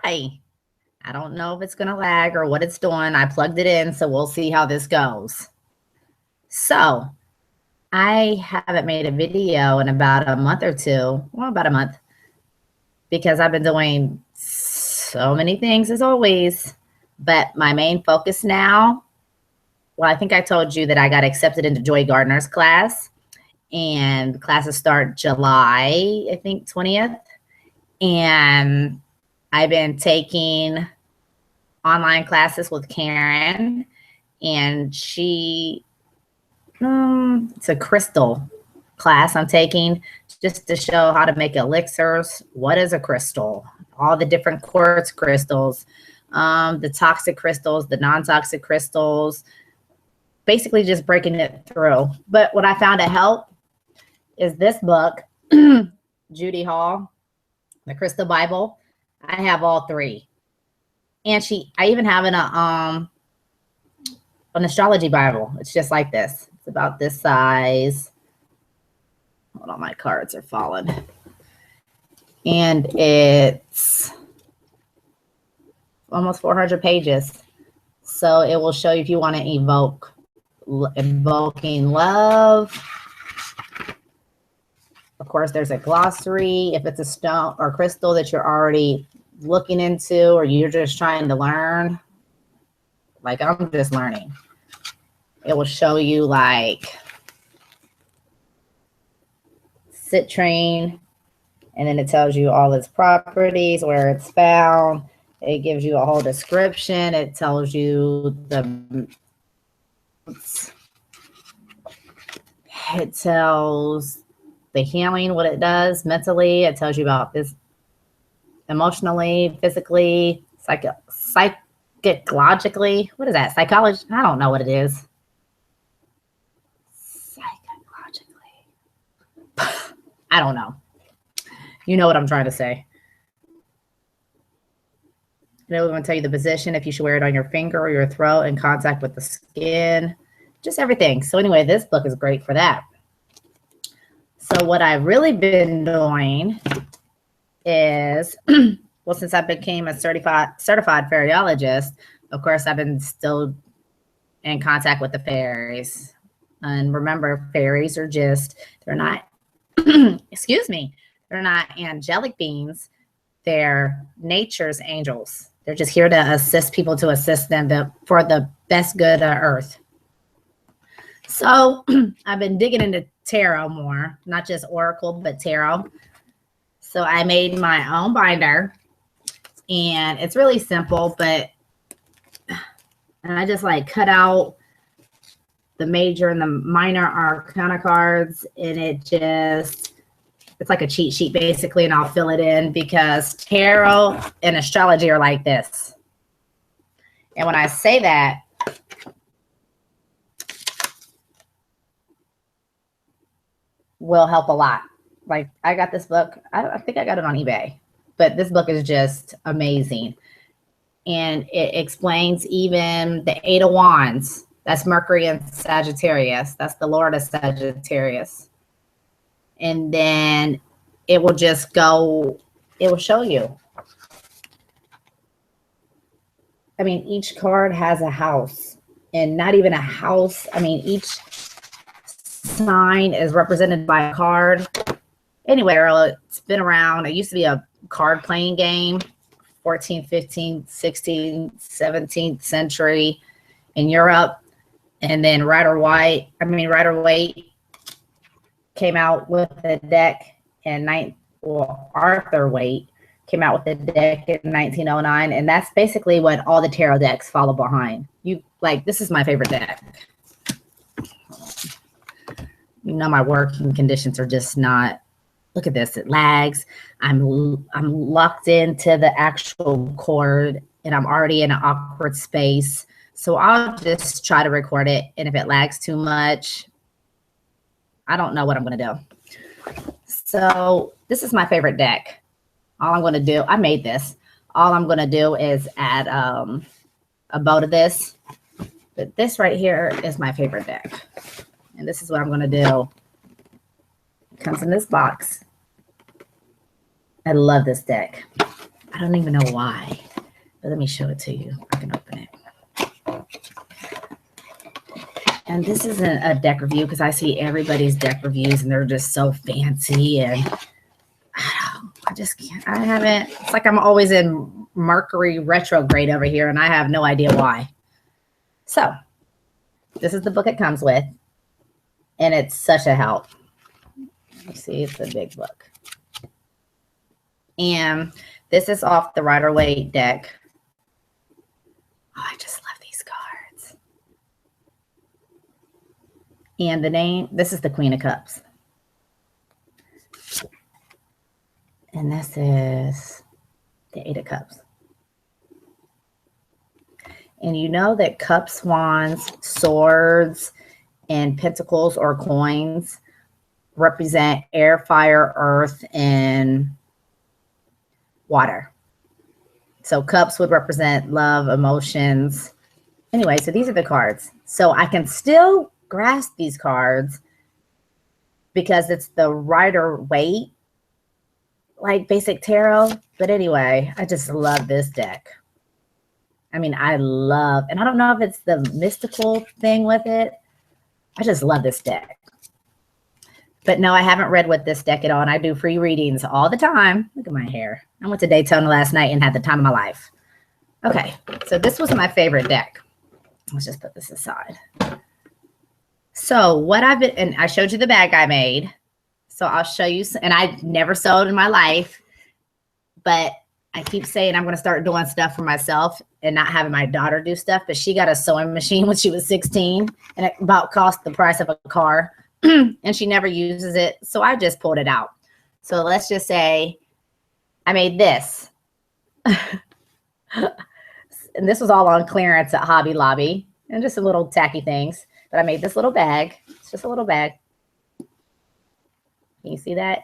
try. I don't know if it's going to lag or what it's doing. I plugged it in, so we'll see how this goes. So I haven't made a video in about a month or two, well, about a month, because I've been doing so many things as always. But my main focus now, well, I think I told you that I got accepted into Joy Gardner's class, and classes start July, I think, 20th. And I've been taking online classes with Karen, and it's a crystal class I'm taking just to show how to make elixirs. What is a crystal? All the different quartz crystals, the toxic crystals, the non-toxic crystals, basically just breaking it through. But what I found to help is this book, Judy Hall, the Crystal Bible. I have all three. And I even have an astrology Bible. It's just like this. It's about this size. Hold on, my cards are falling. And it's almost 400 pages. So it will show you if you want to evoking love. Of course, there's a glossary. If it's a stone or crystal that you're already looking into, or you're just trying to learn, like I'm just learning, it will show you like citrine, and then it tells you all its properties, where it's found. It gives you a whole description. It tells you it tells the healing, what it does mentally. It tells you about this emotionally, physically, psychologically. What is that? Psychology? I don't know what it is. Psychologically. I don't know. You know what I'm trying to say. Then we're going to tell you the position, if you should wear it on your finger or your throat, in contact with the skin, just everything. So anyway, this book is great for that. So what I've really been doing is, well, since I became a certified fairyologist, of course, I've been still in contact with the fairies. And remember, fairies are they're not, excuse me, they're not angelic beings. They're nature's angels. They're just here to assist people, to assist them for the best good of Earth. So I've been digging into tarot more, not just oracle, but tarot. So I made my own binder, and it's really simple, and I just like cut out the major and the minor arcana cards, and it's like a cheat sheet basically, and I'll fill it in, because tarot and astrology are like this. And when I say that, will help a lot. Like, I got this book, I think I got it on eBay, but this book is just amazing. And it explains even the Eight of Wands. That's Mercury and Sagittarius. That's the Lord of Sagittarius. And then it will just go, it will show you. I mean, each card has a house, and not even a house. I mean, each sign is represented by a card. Anyway, it's been around. It used to be a card playing game, 14th, 15th, 16th, 17th century in Europe. And then Rider Waite came out with a deck in Arthur Waite came out with a deck in 1909, and that's basically what all the tarot decks follow behind. This is my favorite deck. You know, my working conditions are just not. Look at this, it lags. I'm locked into the actual cord, and I'm already in an awkward space. So I'll just try to record it, and if it lags too much, I don't know what I'm going to do. So this is my favorite deck. All I'm going to do, I made this. All I'm going to do is add a bow to this. But this right here is my favorite deck. And this is what I'm going to do. It comes in this box. I love this deck. I don't even know why, but let me show it to you. I can open it. And this isn't a deck review because I see everybody's deck reviews and they're just so fancy, and I just can't. I haven't. It's like I'm always in Mercury retrograde over here, and I have no idea why. So this is the book it comes with, and it's such a help. You see, it's a big book. And this is off the Rider-Waite deck. Oh, I just love these cards. And the name, this is the Queen of Cups. And this is the Eight of Cups. And you know that cups, wands, swords, and pentacles or coins represent air, fire, earth, and water. So cups would represent love, emotions. Anyway, so these are the cards. So I can still grasp these cards because it's the Rider-Waite, like basic tarot. But anyway, I just love this deck. I mean, I love, and I don't know if it's the mystical thing with it. I just love this deck. But no, I haven't read with this deck at all, and I do free readings all the time. Look at my hair. I went to Daytona last night and had the time of my life. Okay, so this was my favorite deck. Let's just put this aside. So what I've been, and I showed you the bag I made. So I'll show you, and I never sewed in my life, but I keep saying I'm going to start doing stuff for myself and not having my daughter do stuff. But she got a sewing machine when she was 16, and it about cost the price of a car. And she never uses it. So I just pulled it out. So let's just say I made this. And this was all on clearance at Hobby Lobby. And just some little tacky things. But I made this little bag. It's just a little bag. Can you see that?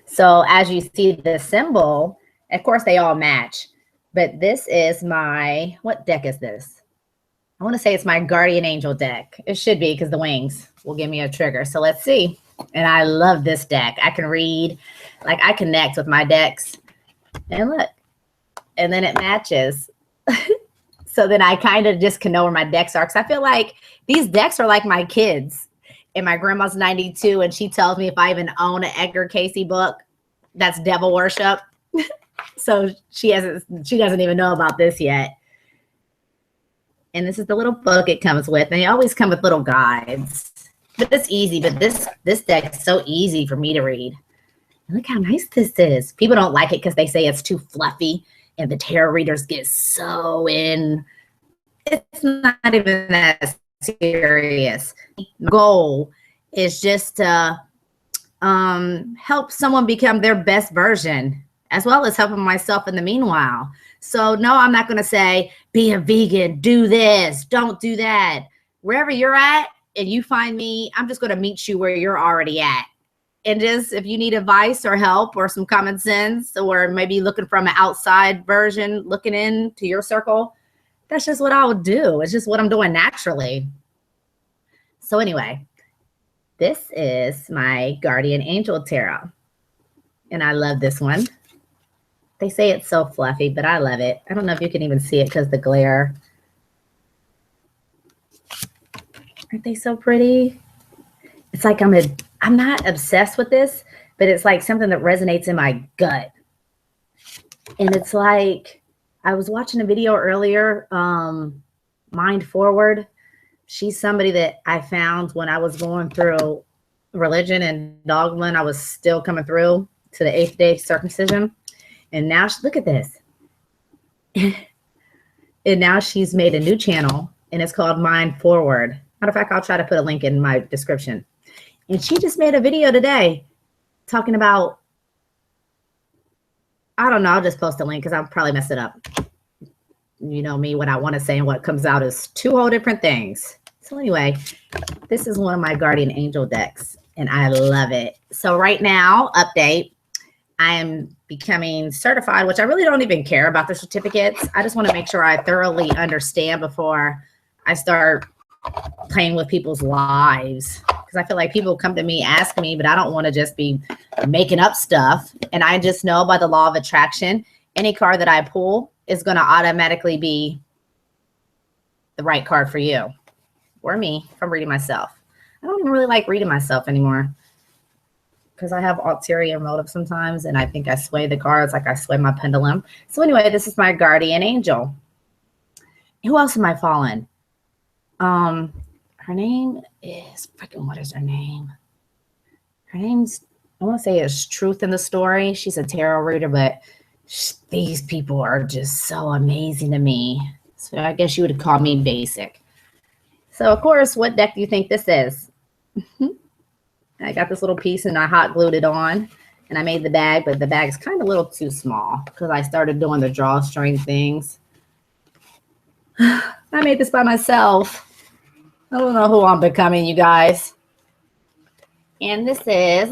So as you see the symbol, of course they all match. But this is my, what deck is this? I want to say it's my Guardian Angel deck. It should be because the wings will give me a trigger. So let's see. And I love this deck. I can read, like I connect with my decks. And look. And then it matches. So then I kind of just can know where my decks are. Because I feel like these decks are like my kids. And my grandma's 92. And she tells me if I even own an Edgar Cayce book, that's devil worship. So she doesn't even know about this yet. And this is the little book it comes with. And they always come with little guides. But it's easy. But this deck is so easy for me to read. And look how nice this is. People don't like it because they say it's too fluffy. And the tarot readers get so in. It's not even that serious. The goal is just to help someone become their best version, as well as helping myself in the meanwhile. So no, I'm not going to say, be a vegan, do this, don't do that. Wherever you're at and you find me, I'm just going to meet you where you're already at. And just if you need advice or help or some common sense, or maybe looking from an outside version, looking into your circle, that's just what I would do. It's just what I'm doing naturally. So anyway, this is my Guardian Angel Tarot. And I love this one. They say it's so fluffy, but I love it. I don't know if you can even see it because the glare. Aren't they so pretty? It's like I'm not obsessed with this, but it's like something that resonates in my gut. And it's like, I was watching a video earlier, Mind Forward. She's somebody that I found when I was going through religion and dogma, and I was still coming through to the 8th day circumcision. And now, look at this. And now she's made a new channel, and it's called Mind Forward. Matter of fact, I'll try to put a link in my description. And she just made a video today talking about, I don't know, I'll just post a link because I'll probably mess it up. You know me, what I want to say and what comes out is two whole different things. So anyway, this is one of my Guardian Angel decks, and I love it. So right now, update, I am becoming certified, which I really don't even care about the certificates. I just want to make sure I thoroughly understand before I start playing with people's lives. Because I feel like people come to me, ask me, but I don't want to just be making up stuff. And I just know by the law of attraction, any card that I pull is going to automatically be the right card for you or me if I'm reading myself. I don't even really like reading myself anymore because I have ulterior motives sometimes, and I think I sway the cards like I sway my pendulum. So anyway, this is my guardian angel. Who else am I following? Her name is freaking, what is her name? Her name's, I want to say it's Truth in the Story. She's a tarot reader, but these people are just so amazing to me. So I guess you would call me basic. So of course, what deck do you think this is? I got this little piece and I hot glued it on and I made the bag, but the bag is kind of a little too small because I started doing the drawstring things. I made this by myself. I don't know who I'm becoming, you guys. And this is,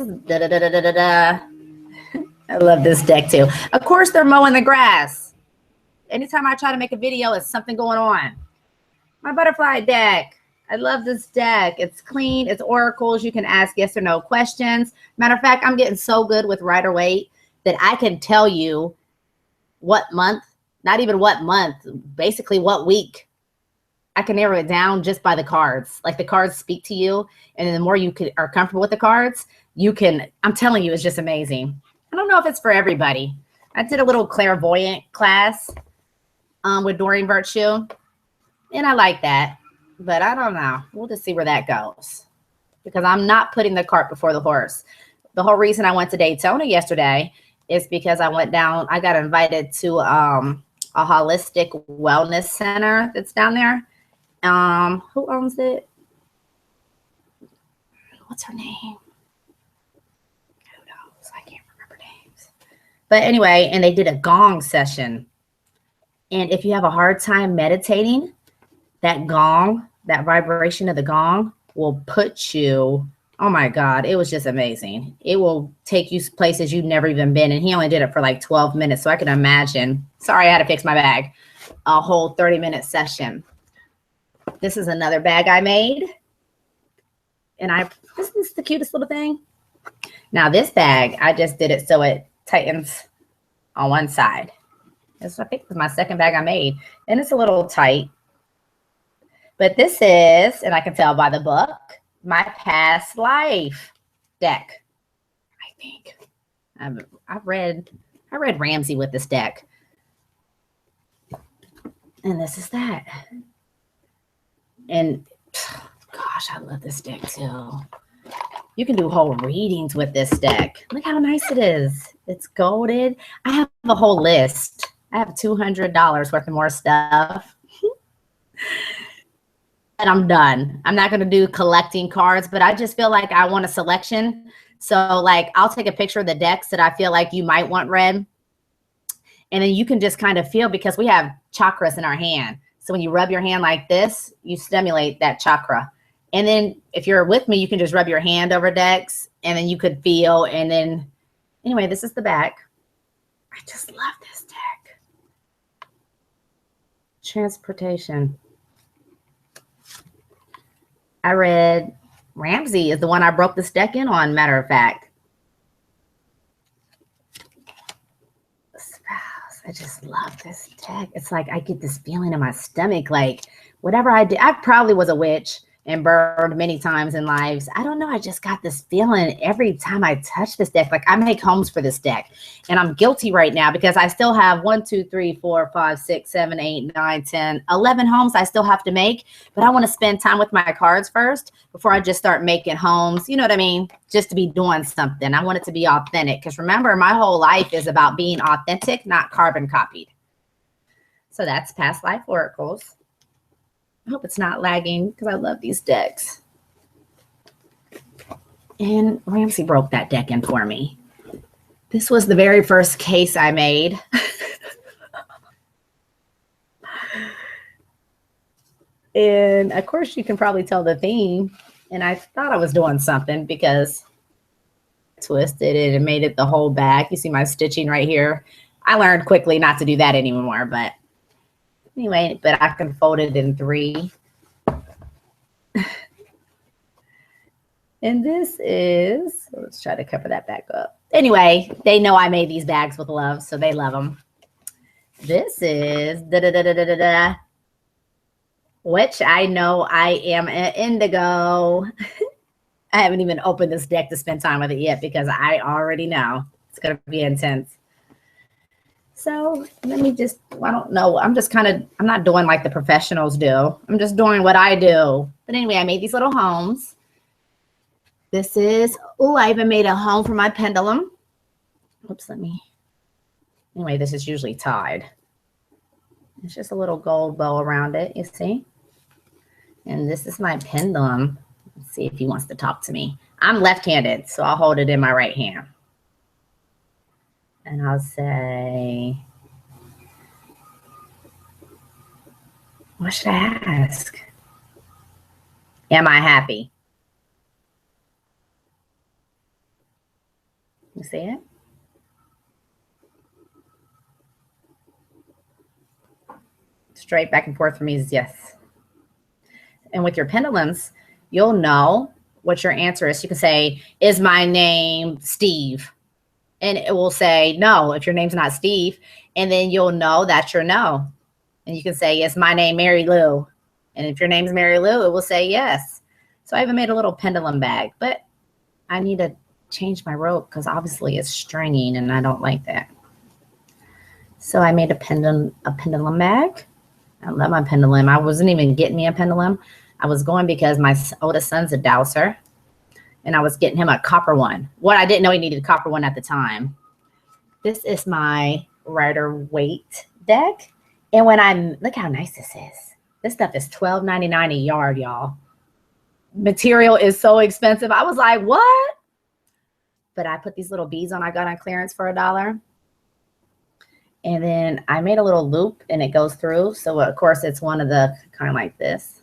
I love this deck too. Of course, they're mowing the grass. Anytime I try to make a video, it's something going on. My butterfly deck. I love this deck. It's clean. It's oracles. You can ask yes or no questions. Matter of fact, I'm getting so good with Rider-Waite that I can tell you what month, not even what month, basically what week. I can narrow it down just by the cards. Like the cards speak to you. And the more you are comfortable with the cards, you can, I'm telling you, it's just amazing. I don't know if it's for everybody. I did a little clairvoyant class with Doreen Virtue. And I like that. But I don't know. We'll just see where that goes. Because I'm not putting the cart before the horse. The whole reason I went to Daytona yesterday is because I went down, I got invited to a holistic wellness center that's down there. Who owns it? What's her name? Who knows? I can't remember names. But anyway, and they did a gong session. And if you have a hard time meditating, that gong, that vibration of the gong will put you, oh my God, it was just amazing. It will take you places you've never even been. And he only did it for like 12 minutes. So I can imagine, sorry, I had to fix my bag, a whole 30-minute session. This is another bag I made. And this is the cutest little thing. Now this bag, I just did it so it tightens on one side. This, I think, was my second bag I made. And it's a little tight. But this is, and I can tell by the book, my past life deck. I think I read Ramsey with this deck. And this is that. And gosh, I love this deck too. You can do whole readings with this deck. Look how nice it is. It's golded. I have a whole list. I have $200 worth of more stuff. And I'm done. I'm not going to do collecting cards, but I just feel like I want a selection. So like, I'll take a picture of the decks that I feel like you might want read. And then you can just kind of feel, because we have chakras in our hand. So when you rub your hand like this, you stimulate that chakra. And then if you're with me, you can just rub your hand over decks and then you could feel. And then anyway, this is the back. I just love this deck. Transportation. I read Ramsey is the one I broke this deck in on, matter of fact. Spouse. I just love this deck. It's like I get this feeling in my stomach, like whatever I did, I probably was a witch and burned many times in lives. I don't know. I just got this feeling every time I touch this deck. Like I make homes for this deck. And I'm guilty right now because I still have 1, 2, 3, 4, 5, 6, 7, 8, 9, 10, 11 homes I still have to make. But I want to spend time with my cards first before I just start making homes. You know what I mean? Just to be doing something. I want it to be authentic. Because remember, my whole life is about being authentic, not carbon copied. So that's past life oracles. I hope it's not lagging because I love these decks. And Ramsey broke that deck in for me. This was the very first case I made. And of course, you can probably tell the theme. And I thought I was doing something because I twisted it and made it the whole back. You see my stitching right here. I learned quickly not to do that anymore, but anyway, but I can fold it in 3. And this is, let's try to cover that back up. Anyway, they know I made these bags with love, so they love them. This is which I know I am an indigo. I haven't even opened this deck to spend time with it yet because I already know it's going to be intense. So let me just, I don't know. I'm just kind of, I'm not doing like the professionals do. I'm just doing what I do. But anyway, I made these little homes. This is, oh, I even made a home for my pendulum. Oops, anyway, this is usually tied. It's just a little gold bow around it, you see? And this is my pendulum. Let's see if he wants to talk to me. I'm left-handed, so I'll hold it in my right hand. And I'll say, what should I ask? Am I happy? You see it? Straight back and forth for me is yes. And with your pendulums, you'll know what your answer is. You can say, is my name Steve? And it will say no if your name's not Steve. And then you'll know that's your no. And you can say, is my name Mary Lou? And if your name's Mary Lou, it will say yes. So I even made a little pendulum bag, but I need to change my rope because obviously it's stringing and I don't like that. So I made a pendulum bag. I love my pendulum. I wasn't even getting me a pendulum. I was going because my oldest son's a dowser, and I was getting him a copper one. What I didn't know he needed a copper one at the time. This is my Rider-Waite deck. And when look how nice this is. This stuff is $12.99 a yard, y'all. Material is so expensive. I was like, what? But I put these little beads on I got on clearance for $1. And then I made a little loop and it goes through. So of course it's one of the kind of like this.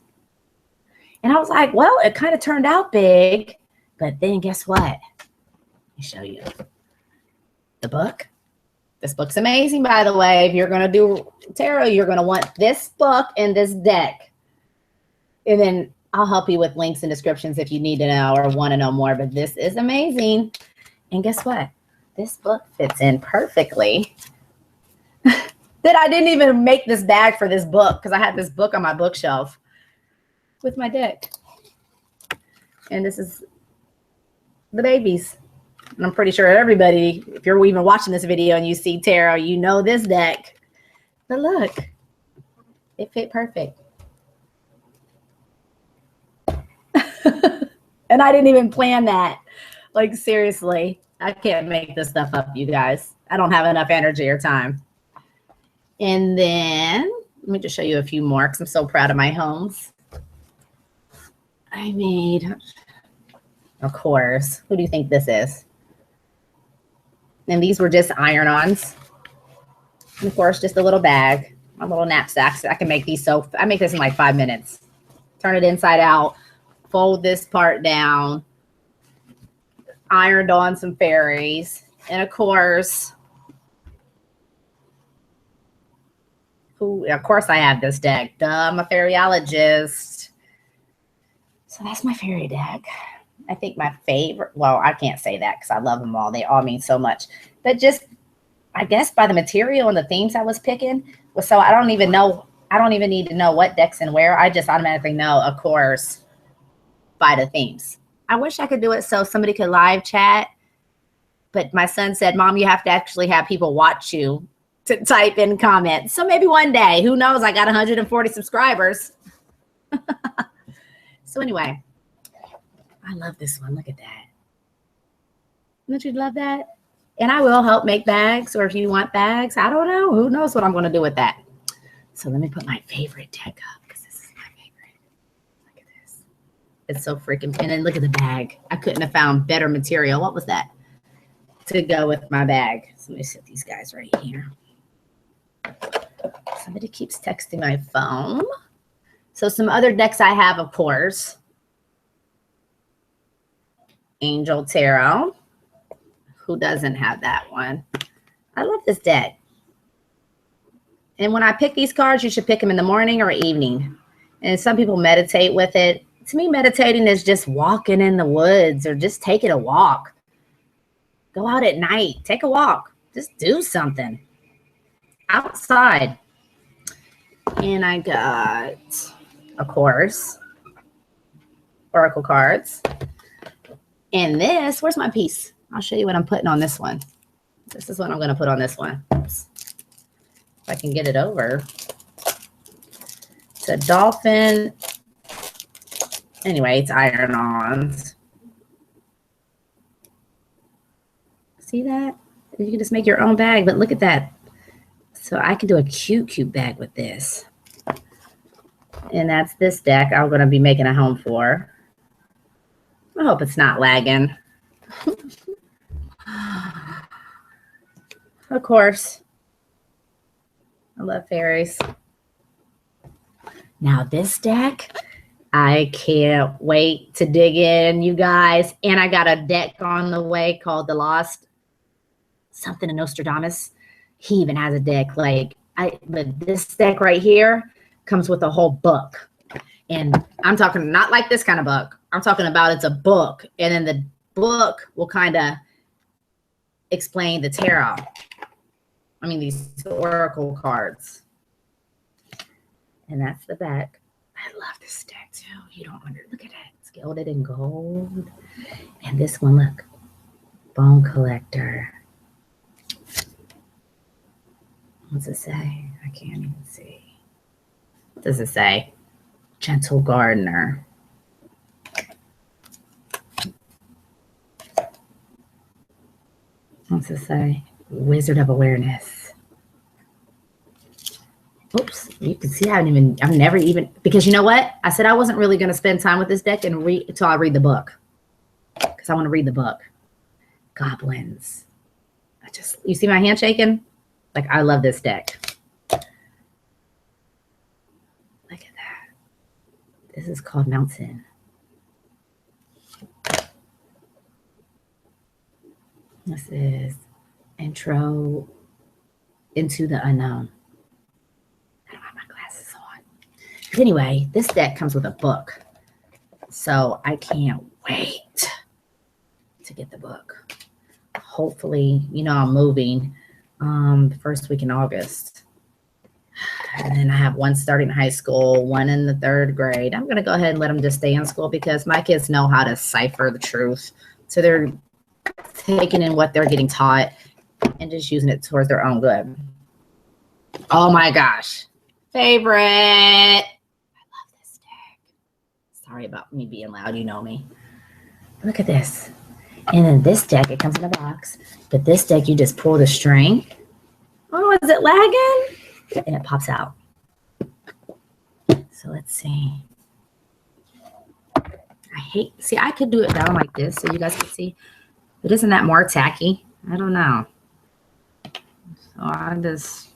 And I was like, well, it kind of turned out big, but then guess what? Let me show you the book. This book's amazing, by the way. If you're going to do tarot, you're going to want this book and this deck. And then I'll help you with links and descriptions if you need to know or want to know more, but this is amazing. And guess what? This book fits in perfectly. That I didn't even make this bag for this book because I had this book on my bookshelf with my deck. And this is the babies. And I'm pretty sure everybody, if you're even watching this video and you see tarot, you know this deck. But look, it fit perfect. And I didn't even plan that. Like, seriously, I can't make this stuff up, you guys. I don't have enough energy or time. And then let me just show you a few more because I'm so proud of my homes. I made, of course, who do you think this is? And these were just iron-ons. And of course, just a little bag, my little knapsack. So I can make these I make this in like 5 minutes. Turn it inside out, fold this part down, ironed on some fairies. And of course, I have this deck. Duh, I'm a fairyologist. So that's my fairy deck. I think my favorite, well, I can't say that because I love them all. They all mean so much. But just, I guess by the material and the themes I was picking, so I don't even need to know what decks and where. I just automatically know, of course, by the themes. I wish I could do it so somebody could live chat. But my son said, Mom, you have to actually have people watch you to type in comments. So maybe one day, who knows? I got 140 subscribers. So anyway, I love this one. Look at that. Don't you love that? And I will help make bags, or if you want bags, I don't know. Who knows what I'm going to do with that? So let me put my favorite deck up because this is my favorite. Look at this. It's so freaking, and then look at the bag. I couldn't have found better material. What was that? To go with my bag. So let me set these guys right here. Somebody keeps texting my phone. So some other decks I have, of course. Angel Tarot. Who doesn't have that one? I love this deck. And when I pick these cards, you should pick them in the morning or evening. And some people meditate with it. To me, meditating is just walking in the woods or just taking a walk. Go out at night. Take a walk. Just do something. outside. And I got, of course, Oracle cards. And this, where's my piece? I'll show you what I'm putting on this one. This is what I'm going to put on this one. Oops. If I can get it over. It's a dolphin. Anyway, it's iron-ons. See that? You can just make your own bag, but look at that. So I can do a cute bag with this. And that's this deck I'm going to be making a home for. I hope it's not lagging. Of course. I love fairies. Now this deck, I can't wait to dig in, you guys. And I got a deck on the way called The Lost something in Nostradamus. He even has a deck but this deck right here comes with a whole book. And I'm talking not like this kind of book. I'm talking about it's a book. And then the book will kind of explain the tarot. I mean, these oracle cards. And that's the back. I love this deck too. You don't wonder. Look at it. It's gilded in gold. And this one, look. Bone Collector. What's it say? I can't even see. What does it say? Gentle Gardener. What's it say? Wizard of Awareness. Oops, you can see I've never even, because you know what? I said I wasn't really going to spend time with this deck and read until I read the book. Because I want to read the book. Goblins. You see my hand shaking? Like, I love this deck. Look at that. This is called Mountain. This is Intro into the Unknown. I don't have my glasses on. But anyway, this deck comes with a book. So I can't wait to get the book. Hopefully, I'm moving the first week in August. And then I have one starting high school, one in the 3rd grade. I'm going to go ahead and let them just stay in school because my kids know how to cipher the truth. So they're taking in what they're getting taught and just using it towards their own good. Oh my gosh. Favorite. I love this deck. Sorry about me being loud. You know me. Look at this. And then this deck, it comes in a box. But this deck, you just pull the string. Oh, is it lagging? And it pops out. So let's see. I could do it down like this so you guys can see. But isn't that more tacky? I don't know. So I'll just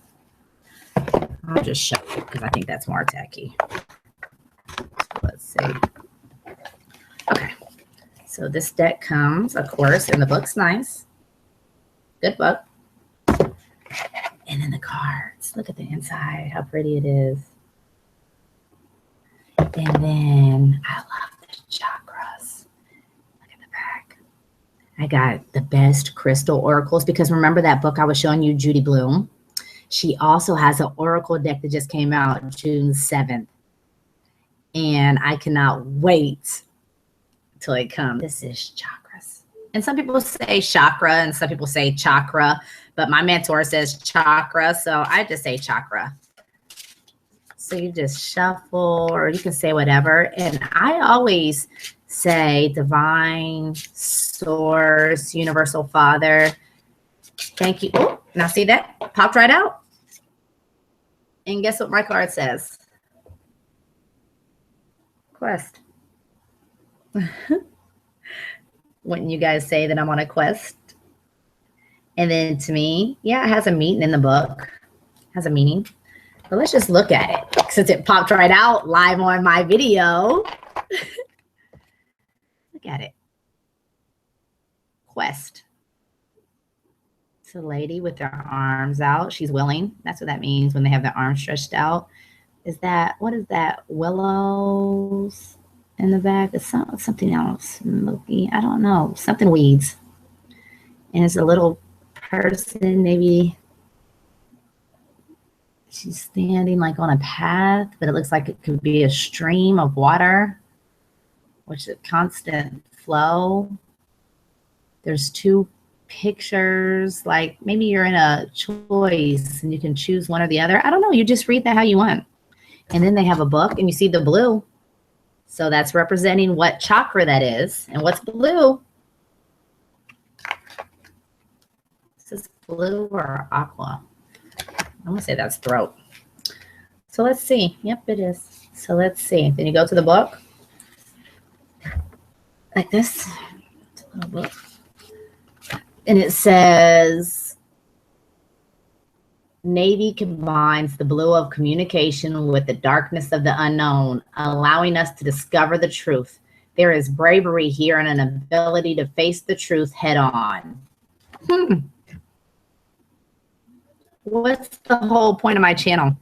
show you because I think that's more tacky. So let's see. Okay. So this deck comes, of course, and the book's nice. Good book. And then the cards. Look at the inside, how pretty it is. And then I love the chakras. Look at the back. I got the best crystal oracles because remember that book I was showing you, Judy Bloom? She also has an oracle deck that just came out June 7th. And I cannot wait till it comes. This is chakras. And some people say chakra and some people say chakra, but my mentor says chakra, so I just say chakra. So you just shuffle, or you can say whatever. And I always say divine source, universal father. Thank you. Oh, now see that? Popped right out. And guess what my card says? Quest. Wouldn't you guys say that I'm on a quest? And then to me, yeah, it has a meaning in the book. It has a meaning. But let's just look at it since it popped right out live on my video. Look at it. Quest. It's a lady with their arms out. She's willing. That's what that means when they have their arms stretched out. What is that? Willows in the back? It's something else. Milky, I don't know. Something weeds. And it's a little person, maybe She's standing like on a path, but it looks like it could be a stream of water, which is a constant flow. There's two pictures, like maybe you're in a choice and you can choose one or the other. I don't know. You just read that how you want. And then they have a book and you see the blue. So that's representing what chakra that is. And what's blue? Is this blue or aqua? I'm going to say that's throat. So let's see. Yep, it is. So let's see. Then you go to the book. Like this. It's a little book. And it says, Navy combines the blue of communication with the darkness of the unknown, allowing us to discover the truth. There is bravery here and an ability to face the truth head on. What's the whole point of my channel?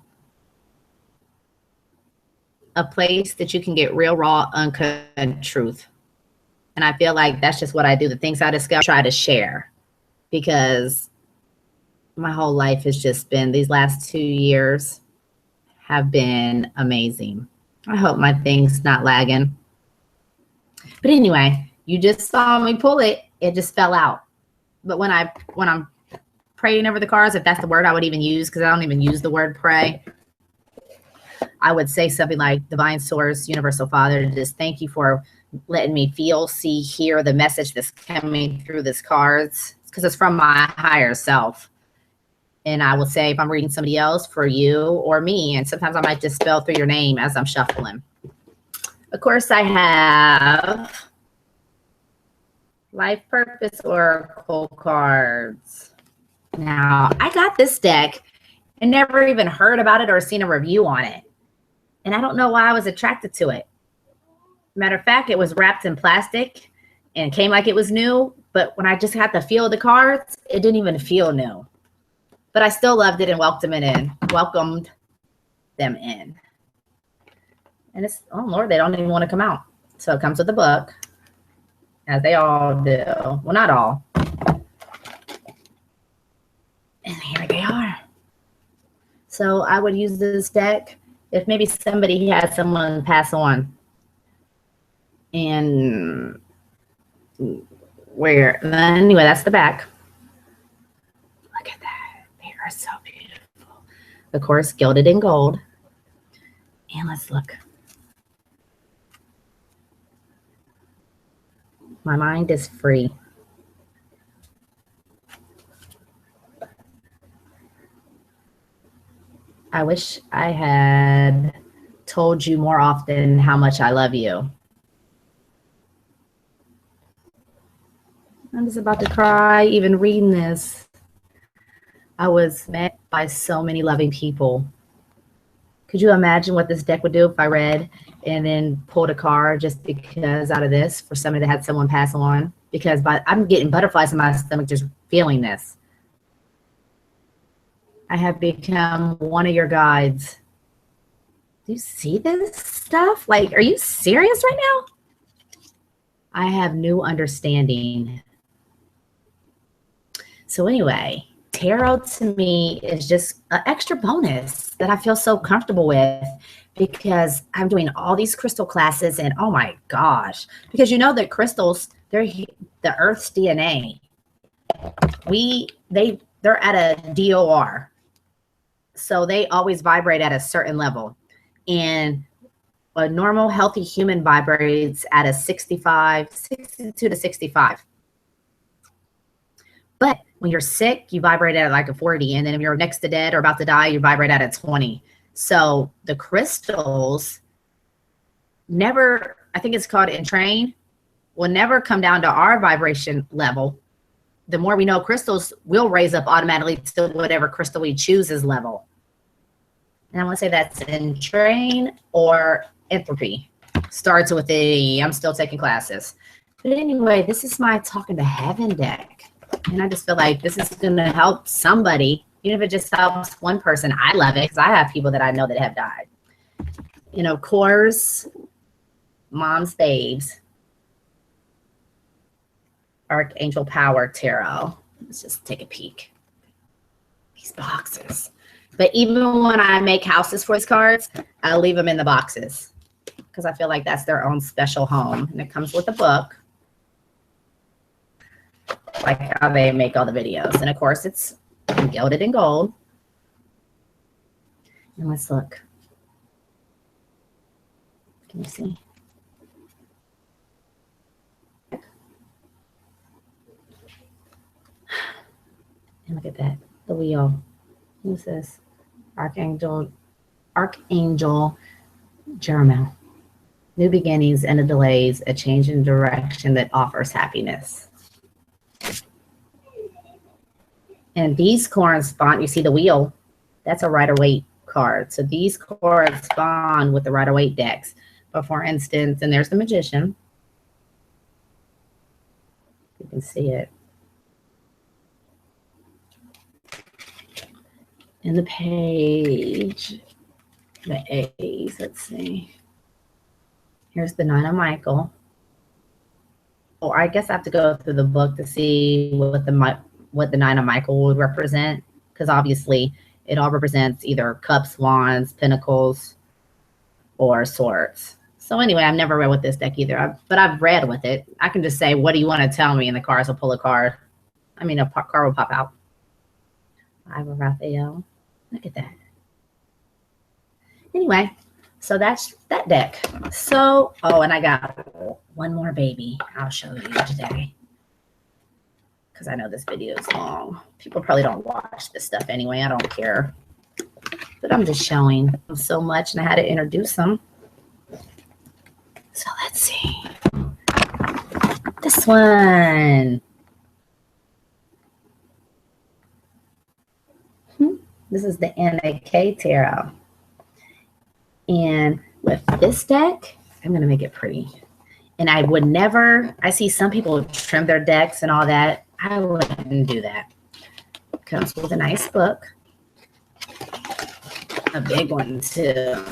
A place that you can get real, raw, uncut truth. And I feel like that's just what I do. The things I discover, I try to share. Because my whole life has just been, these last 2 years have been amazing. I hope my thing's not lagging. But anyway, you just saw me pull it. It just fell out. But when I'm praying over the cards, if that's the word I would even use, because I don't even use the word pray, I would say something like, Divine Source, Universal Father, just thank you for letting me feel, see, hear the message that's coming through these cards. Because it's from my higher self. And I will say, if I'm reading somebody else, for you or me, and sometimes I might just spell through your name as I'm shuffling. Of course, I have Life Purpose Oracle cards. Now, I got this deck and never even heard about it or seen a review on it. And I don't know why I was attracted to it. Matter of fact, it was wrapped in plastic and came like it was new. But when I just had the feel of the cards, it didn't even feel new. But I still loved it and welcomed them in. And it's, oh Lord, they don't even want to come out. So it comes with the book, as they all do. Well, not all. And here they are. So I would use this deck if maybe somebody had someone pass on. And anyway, that's the back. Look at that. They are so beautiful. Of course, gilded in gold. And let's look. My mind is free. I wish I had told you more often how much I love you. I'm just about to cry even reading this. I was met by so many loving people. Could you imagine what this deck would do if I read and then pulled a card just because out of this for somebody that had someone pass on? Because I'm getting butterflies in my stomach just feeling this. I have become one of your guides. Do you see this stuff? Like, are you serious right now? I have new understanding. So anyway, tarot to me is just an extra bonus that I feel so comfortable with because I'm doing all these crystal classes and oh my gosh, because you know that crystals, they're the Earth's DNA. They're at a DOR. So they always vibrate at a certain level. And a normal healthy human vibrates at a 62 to 65. But when you're sick, you vibrate at like a 40. And then if you're next to dead or about to die, you vibrate at a 20. So the crystals never, I think it's called entrain, will never come down to our vibration level. The more we know crystals will raise up automatically to whatever crystal we choose as level. And I want to say that's entrain or entropy. Starts with a, I'm still taking classes. But anyway, this is my Talking to Heaven deck. And I just feel like this is going to help somebody. Even if it just helps one person, I love it because I have people that I know that have died. You know, of course, Mom's Babes, Archangel Power Tarot. Let's just take a peek. These boxes. But even when I make houses for these cards, I leave them in the boxes because I feel like that's their own special home. And it comes with a book, like how they make all the videos. And of course, it's gilded in gold. And let's look. Can you see? And look at that, the wheel. Who's this? Archangel Jeremiah. New beginnings and the delays, a change in direction that offers happiness. And these correspond, you see the wheel, that's a Rider-Waite card. So these correspond with the Rider-Waite decks. But for instance, and there's the Magician. You can see it. In the page, the A's, let's see. Here's the Nine of Michael. Oh, I guess I have to go through the book to see what the Nine of Michael would represent, because obviously it all represents either cups, wands, pentacles, or swords. So anyway, I've never read with this deck either, but I've read with it. I can just say, what do you want to tell me? And the cards will pull a card. I mean, a card will pop out. Ivor Raphael. Look at that. Anyway, so that's that deck. So, oh, and I got one more baby I'll show you today, because I know this video is long. People probably don't watch this stuff anyway. I don't care. But I'm just showing them so much, and I had to introduce them. So let's see. This one. This is the Anna K Tarot. And with this deck, I'm going to make it pretty. And I would never, I see some people trim their decks and all that. I wouldn't do that. It comes with a nice book. A big one, too.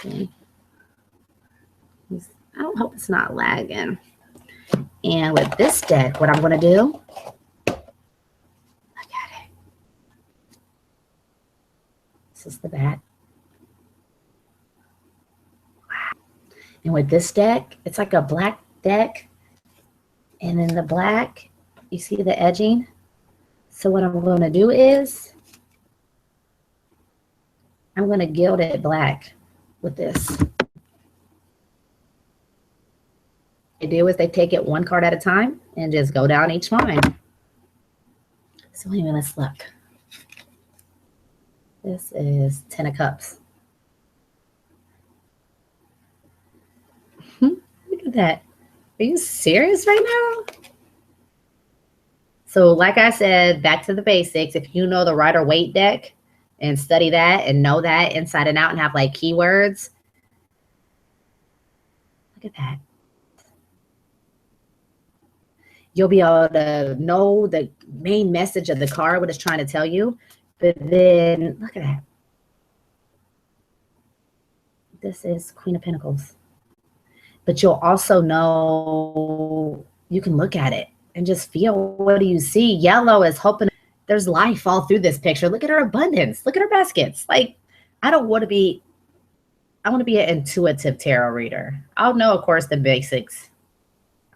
See? I hope it's not lagging. And with this deck, what I'm going to do, this is the back. Wow. And with this deck, it's like a black deck. And in the black, you see the edging. So what I'm going to do is, I'm going to gild it black with this. What they do is they take it one card at a time and just go down each line. So anyway, let's look. This is 10 of Cups. Look at that. Are you serious right now? So like I said, back to the basics. If you know the Rider-Waite deck and study that and know that inside and out and have like keywords. Look at that. You'll be able to know the main message of the card, what it's trying to tell you. But then, look at that. This is Queen of Pentacles. But you'll also know, you can look at it and just feel, what do you see? Yellow is hoping there's life all through this picture. Look at her abundance. Look at her baskets. Like, I want to be an intuitive tarot reader. I'll know, of course, the basics.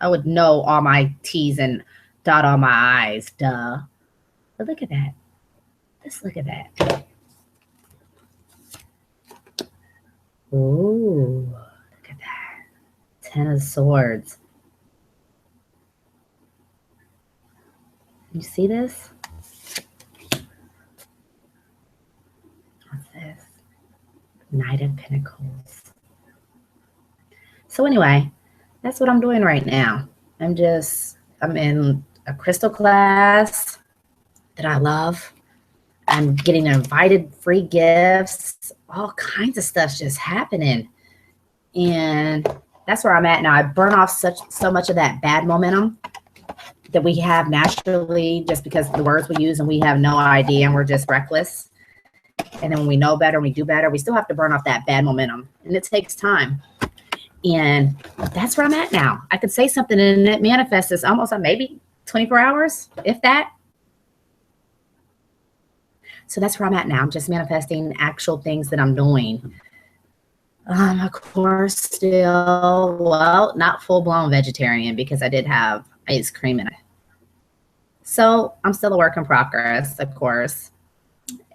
I would know all my T's and dot all my I's, duh. But look at that. Let's look at that. Ooh, look at that. 10 of Swords. You see this? What's this? Knight of Pentacles. So anyway, that's what I'm doing right now. I'm in a crystal class that I love. I'm getting invited free gifts, all kinds of stuff's just happening. And that's where I'm at now. I burn off so much of that bad momentum that we have naturally just because of the words we use and we have no idea and we're just reckless. And then when we know better and we do better, we still have to burn off that bad momentum. And it takes time. And that's where I'm at now. I could say something and it manifests almost maybe 24 hours, if that. So that's where I'm at now. I'm just manifesting actual things that I'm doing. Of course, still, well, not full-blown vegetarian because I did have ice cream in it. So I'm still a work in progress, of course.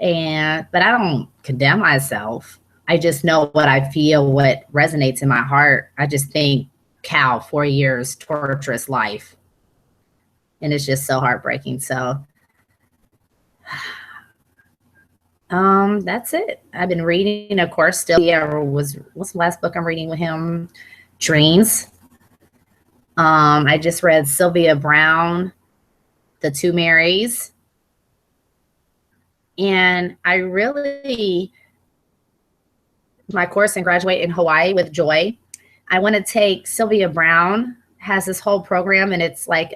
But I don't condemn myself. I just know what I feel, what resonates in my heart. I just think, cow, 4 years, torturous life. And it's just so heartbreaking. So that's it. I've been reading, of course, still. Yeah, what's the last book I'm reading with him? Dreams. I just read Sylvia Browne, The Two Marys. And I really, my course in Graduate in Hawaii with Joy, I want to take Sylvia Browne has this whole program, and it's like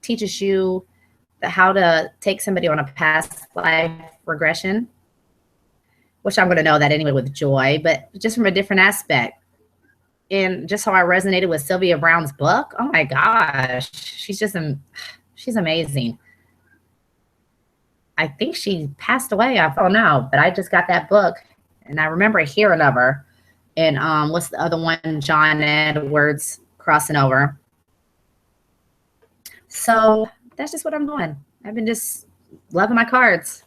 teaches you how to take somebody on a past life regression, which I'm going to know that anyway with Joy, but just from a different aspect. And just how I resonated with Sylvia Browne's book. Oh my gosh, she's amazing. I think she passed away. I don't know, but I just got that book, and I remember hearing of her. And what's the other one? John Edwards, Crossing Over. So that's just what I'm doing. I've been just loving my cards,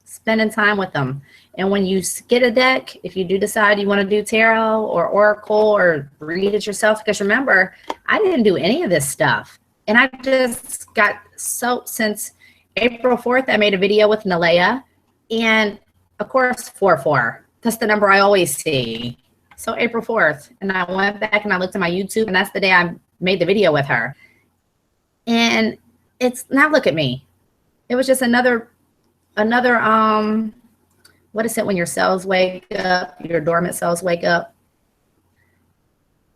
spending time with them. And when you get a deck, if you do decide you want to do tarot or oracle or read it yourself, because remember, I didn't do any of this stuff. And I just got since April 4th, I made a video with Nalea. And of course, 4-4. That's the number I always see. So April 4th. And I went back and I looked at my YouTube, and that's the day I made the video with her. And it's now look at me. It was just another what is it when your cells wake up, your dormant cells wake up?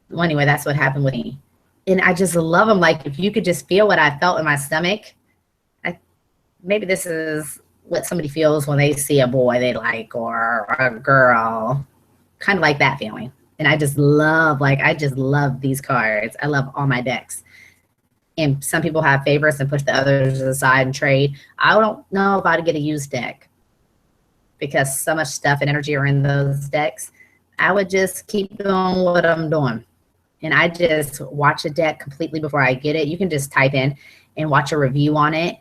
Well, anyway, that's what happened with me. And I just love them. Like, if you could just feel what I felt in my stomach, maybe this is what somebody feels when they see a boy they like or a girl, kind of like that feeling. And I just love these cards. I love all my decks. And some people have favorites and push the others aside and trade. I don't know if I'd get a used deck because so much stuff and energy are in those decks. I would just keep doing what I'm doing. And I just watch a deck completely before I get it. You can just type in and watch a review on it,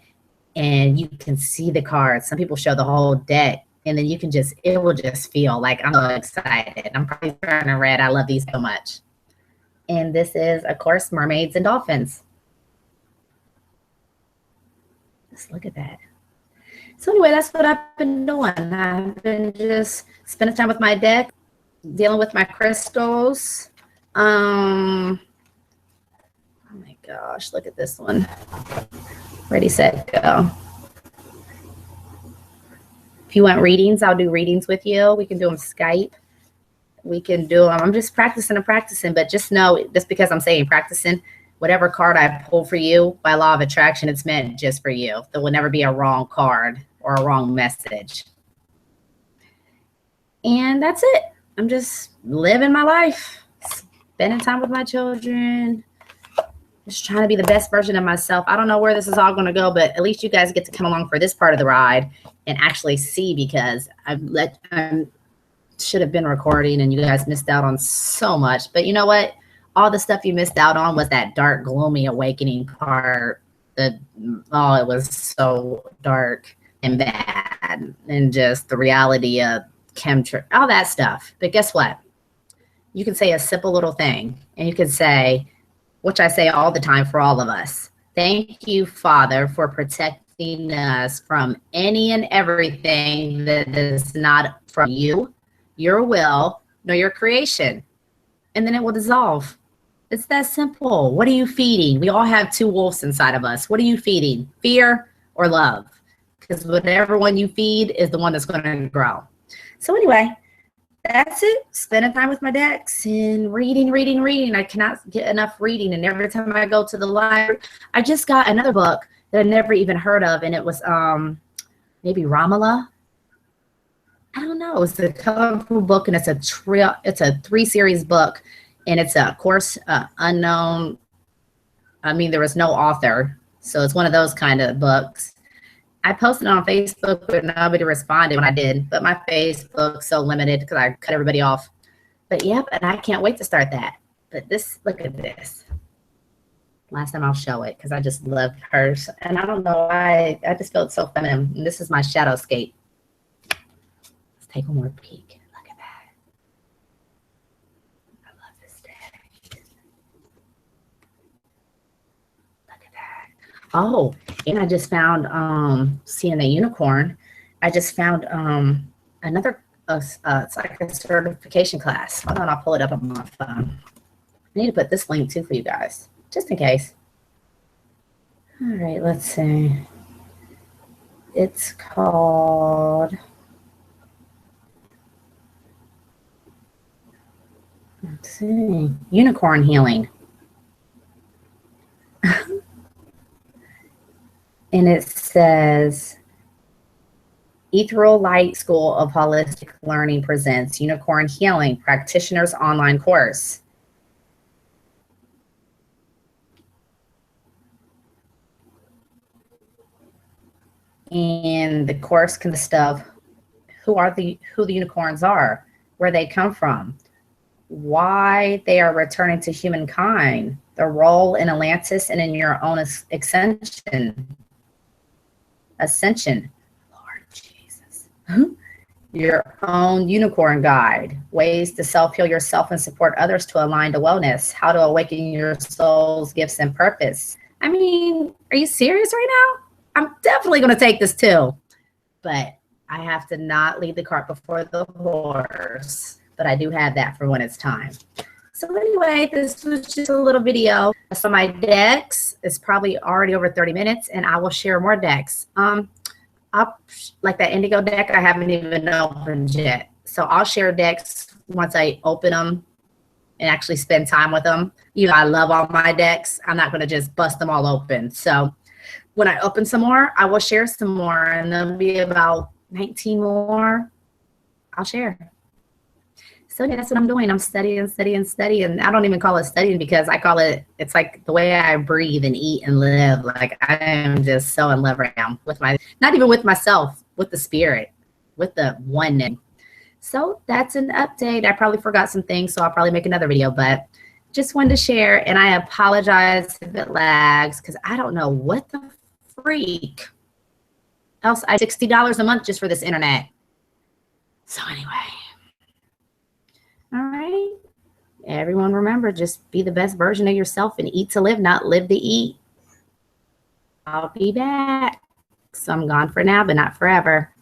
and you can see the cards. Some people show the whole deck, and then you can just, it will just feel like I'm so excited. I'm probably turning red. I love these so much. And this is, of course, Mermaids and Dolphins. Just look at that. So anyway, that's what I've been doing. I've been just spending time with my deck, dealing with my crystals. Oh my gosh, look at this one. Ready, set, go. If you want readings, I'll do readings with you. We can do them Skype. We can do them. I'm just practicing and practicing, but just know, just because I'm saying practicing, whatever card I pull for you, by law of attraction, it's meant just for you. There will never be a wrong card or a wrong message. And that's it. I'm just living my life, spending time with my children, just trying to be the best version of myself. I don't know where this is all going to go, but at least you guys get to come along for this part of the ride and actually see, because I should have been recording and you guys missed out on so much. But you know what? All the stuff you missed out on was that dark, gloomy awakening part. It was so dark and bad, and just the reality of chemtrail, all that stuff. But guess what? You can say a simple little thing, and you can say, which I say all the time for all of us: thank you, Father, for protecting us from any and everything that is not from you, your will, nor your creation. And then it will dissolve. It's that simple. What are you feeding? We all have two wolves inside of us. What are you feeding? Fear or love? Because whatever one you feed is the one that's going to grow. So anyway, that's it. Spending time with my decks and reading. I cannot get enough reading. And every time I go to the library, I just got another book that I never even heard of. And it was maybe Ramala. I don't know. It's a colorful book, and it's a 3-series book. And it's a course unknown. I mean, there was no author. So it's one of those kind of books. I posted on Facebook, but nobody responded when I did. But my Facebook's so limited because I cut everybody off. But yep, and I can't wait to start that. But this, look at this. Last time I'll show it because I just love hers. And I don't know why, I just feel it's so feminine. And this is my Shadowscape. Let's take one more peek. Look at that. I love this tag. Look at that. Oh, and I just found, seeing the unicorn, I just found another, it's like a certification class. Hold on, I'll pull it up on my phone. I need to put this link too for you guys, just in case. All right, let's see. It's called, let's see, Unicorn Healing. And it says, Ethereal Light School of Holistic Learning presents Unicorn Healing Practitioners Online Course. And the course consists of who the unicorns are, where they come from, why they are returning to humankind, the role in Atlantis and in your own ascension. Lord Jesus. Your own unicorn guide, ways to self-heal yourself and support others to align to wellness, how to awaken your soul's gifts and purpose. I mean, are you serious right now? I'm definitely going to take this too, but I have to not lead the cart before the horse, but I do have that for when it's time. So anyway, this was just a little video. So my decks is probably already over 30 minutes and I will share more decks. Like that indigo deck, I haven't even opened yet. So I'll share decks once I open them and actually spend time with them. You know, I love all my decks. I'm not going to just bust them all open. So when I open some more, I will share some more, and there'll be about 19 more I'll share. So yeah, that's what I'm doing. I'm studying. I don't even call it studying because I call it, it's like the way I breathe and eat and live. Like I am just so in love right now with not even with myself, with the spirit, with the oneness. So that's an update. I probably forgot some things, so I'll probably make another video, but just wanted to share. And I apologize if it lags because I don't know what the freak else. I $60 a month just for this internet. So anyway. All right. Everyone remember, just be the best version of yourself and eat to live, not live to eat. I'll be back. So I'm gone for now, but not forever.